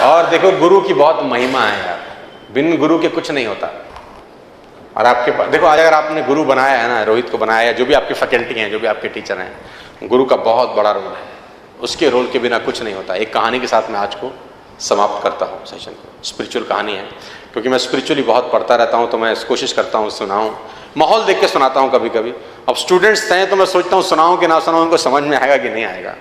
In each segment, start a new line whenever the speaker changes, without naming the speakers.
और देखो गुरु की बहुत महिमा है यार, बिन गुरु के कुछ नहीं होता। और आपके पास देखो, आज अगर आपने गुरु बनाया है ना, रोहित को बनाया, जो भी आपके फैकल्टी हैं, जो भी आपके टीचर हैं, गुरु का बहुत बड़ा रोल है। उसके रोल के बिना कुछ नहीं होता। एक कहानी के साथ मैं आज को समाप्त करता हूँ सेशन को। स्पिरिचुअल कहानी है, क्योंकि मैं स्पिरिचुअली बहुत पढ़ता रहता हूँ, तो मैं कोशिश करता हूँ सुनाऊँ, माहौल देख के सुनाता हूँ कभी कभी। अब स्टूडेंट्स हैं तो मैं सोचता हूँ सुनाऊँ कि ना सुनाऊँ, उनको समझ में आएगा कि नहीं आएगा।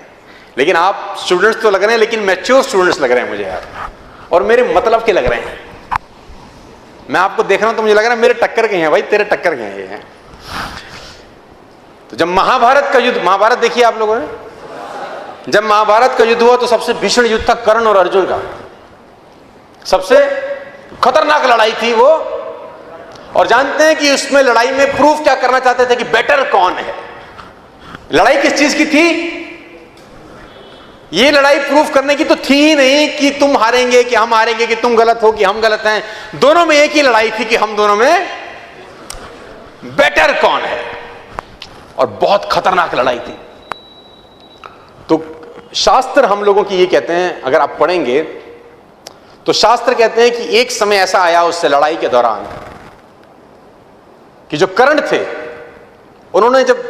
लेकिन आप स्टूडेंट्स तो लग रहे हैं, लेकिन मैच्योर स्टूडेंट्स लग रहे हैं मुझे यार, और मेरे मतलब के लग रहे हैं। मैं आपको देख रहा हूं तो मुझे लग रहा है मेरे टक्कर के हैं भाई, तेरे टक्कर के हैं ये हैं। तो जब महाभारत का युद्ध, महाभारत देखिए आप लोगों ने, जब महाभारत का युद्ध हुआ तो सबसे भीषण युद्ध था कर्ण और अर्जुन का। सबसे खतरनाक लड़ाई थी वो। और जानते हैं कि उसमें लड़ाई में प्रूफ क्या करना चाहते थे कि बेटर कौन है। लड़ाई किस चीज की थी? ये लड़ाई प्रूफ करने की तो थी ही नहीं कि तुम हारेंगे कि हम हारेंगे, कि तुम गलत हो कि हम गलत हैं। दोनों में एक ही लड़ाई थी कि हम दोनों में बेटर कौन है। और बहुत खतरनाक लड़ाई थी। तो शास्त्र हम लोगों की ये कहते हैं, अगर आप पढ़ेंगे तो शास्त्र कहते हैं कि एक समय ऐसा आया उससे लड़ाई के दौरान कि जो कर्ण थे उन्होंने जब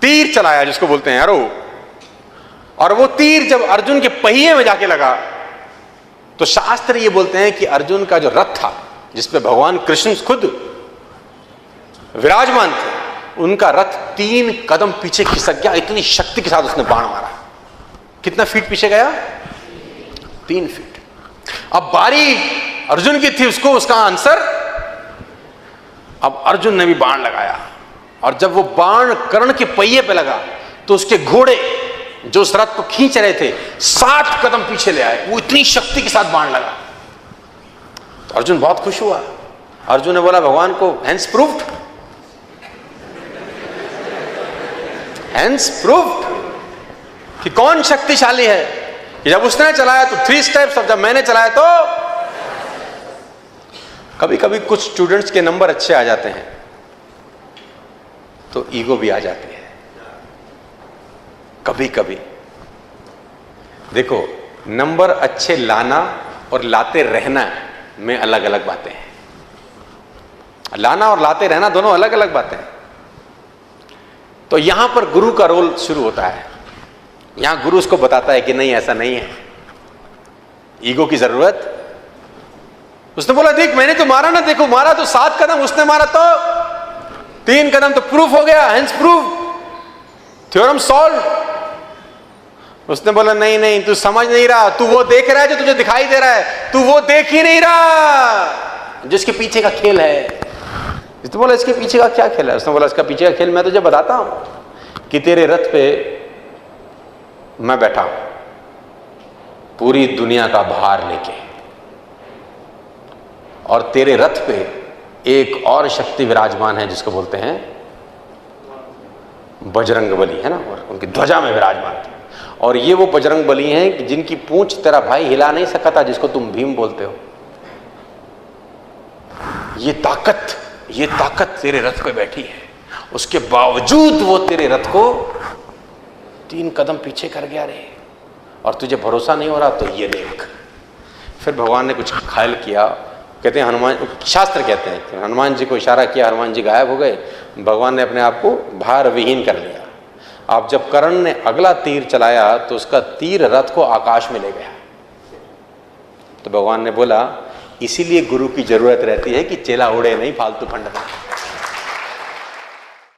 तीर चलाया, जिसको बोलते हैं एरो, और वो तीर जब अर्जुन के पहिए में जाके लगा, तो शास्त्र ये बोलते हैं कि अर्जुन का जो रथ था, जिसपे भगवान कृष्ण खुद विराजमान थे, उनका रथ 3 कदम पीछे खिसक गया। इतनी शक्ति के साथ उसने बाण मारा। कितना फीट पीछे गया? 3 फीट। अब बारी अर्जुन की थी, उसको उसका आंसर। अब अर्जुन ने भी बाण लगाया, और जब वो बाण कर्ण के पहिए पे लगा तो उसके घोड़े जो उस रथ को खींच रहे थे 60 कदम पीछे ले आए। वो इतनी शक्ति के साथ बाण लगा। तो अर्जुन बहुत खुश हुआ। अर्जुन ने बोला भगवान को, हैंस प्रूव्ड, हैंस प्रूव्ड कि कौन शक्तिशाली है। कि जब उसने चलाया तो 3 स्टेप्स, अब जब मैंने चलाया तो। कभी कभी कुछ स्टूडेंट्स के नंबर अच्छे आ जाते हैं तो ईगो भी आ जाती है। कभी कभी देखो, नंबर अच्छे लाना और लाते रहना में अलग अलग बातें हैं। लाना और लाते रहना दोनों अलग अलग बातें हैं। तो यहां पर गुरु का रोल शुरू होता है। यहां गुरु उसको बताता है कि नहीं, ऐसा नहीं है, ईगो की जरूरत। उसने बोला देख मैंने तो मारा ना, देखो मारा तो 7 कदम, उसने मारा तो 3 कदम, तो प्रूफ हो गया, हेंस प्रूफ, थ्योरम सॉल्व। उसने बोला नहीं नहीं, तू समझ नहीं रहा, तू वो देख रहा है जो तुझे दिखाई दे रहा है, तू वो देख ही नहीं रहा जिसके पीछे का खेल है। उसने बोला इसके पीछे का क्या खेल है? उसने बोला इसका पीछे का खेल मैं तुझे बताता हूं कि तेरे रथ पे मैं बैठा हूं, पूरी दुनिया का भार लेके, और तेरे रथ पे एक और शक्ति विराजमान है जिसको बोलते हैं बजरंग बली, है ना, और उनकी ध्वजा में विराजमान थे। और ये वो बजरंग बली हैं कि जिनकी पूंछ तेरा भाई हिला नहीं सका था, जिसको तुम भीम बोलते हो। ये ताकत तेरे रथ पे बैठी है, उसके बावजूद वो तेरे रथ को 3 कदम पीछे कर गया रे। और तुझे भरोसा नहीं हो रहा तो ये देख। फिर भगवान ने कुछ ख्याल किया। कहते हैं हनुमान, शास्त्र कहते हैं कि हनुमान जी को इशारा किया, हनुमान जी गायब हो गए। भगवान ने अपने आप को भार विहीन कर लिया। अब जब कर्ण ने अगला तीर चलाया तो उसका तीर रथ को आकाश में ले गया। तो भगवान ने बोला इसीलिए गुरु की जरूरत रहती है कि चेला उड़े नहीं फालतू फंड में।